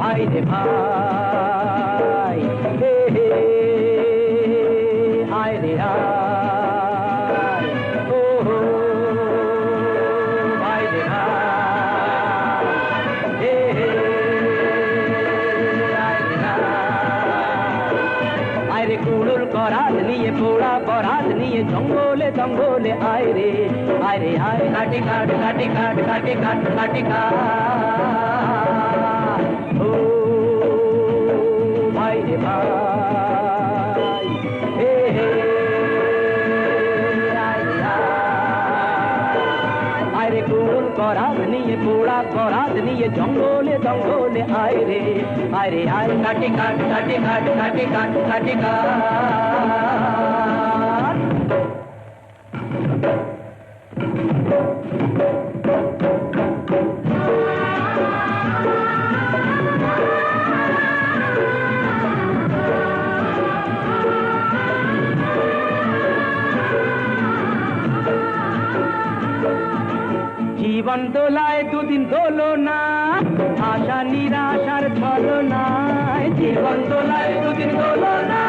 ভাই রে ভাই হে হে আয় রে আয় ও ভাই রে ভাই হে হে আয় রে আয় রে কুড়ুল করাত নিয়ে পোড়া বরাত নিয়ে জঙ্গলে জঙ্গলে আয় রে আয় কাটে কাট কাটে কাট কাটে কাট কাটে কাট ভাই রে ভাই হে হে আয় রে কুড়ুল করাত নিয়ে পোড়া করাত নিয়ে জঙ্গলে জঙ্গলে আয় রে আয় কাটে কাট কাটে কাট কাটে কাট কাটে কাট জীবন দোলায় দুদিন দোলো না আশা নিরাশার ছলনায় জীবন দোলায় দুদিন দোলো না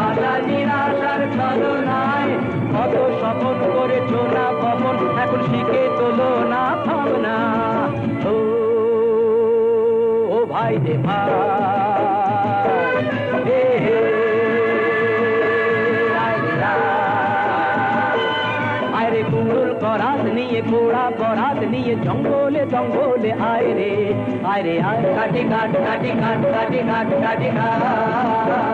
আশা নিরাশার ছলনায় কত স্বপন করেছো না ভবন এখন শিখে তোলো না ভাবনা ও ভাই রে ভাই হে হে আরে কুড়ুল করাত নিয়ে পোড়া বরাত নিয়ে জঙ্গলে জঙ্গলে আয় রে আয় কাটে কাট কাটে কাট কাটে কাট কাটে কাট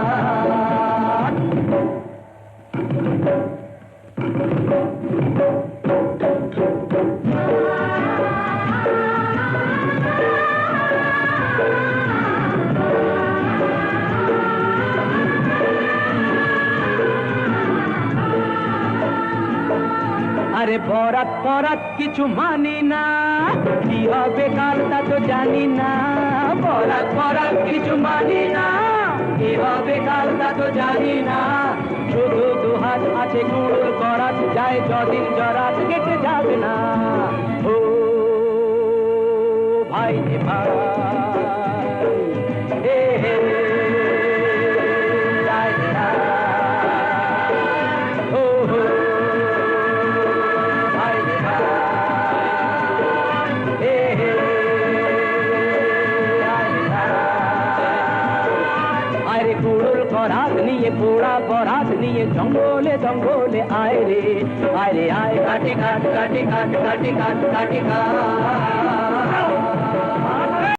আরে বরাত পরাত কিছু মানি না কি হবে কাল তা তো জানি না বরাত পরাত কিছু মানি না কি হবে কাল তা তো জানি না শুধু দুহাত আছে কুড়ুল করাত যায় যদিন জরাত কেটে যাবে না ও ভাই রে ভাই হে হে কুড়ুল করাত নিয়ে পোড়া বরাত নিয়ে জঙ্গলে জঙ্গলে আয় রে আয় কাটে কাট কাটে কাট কাটে কাট কাটে কাট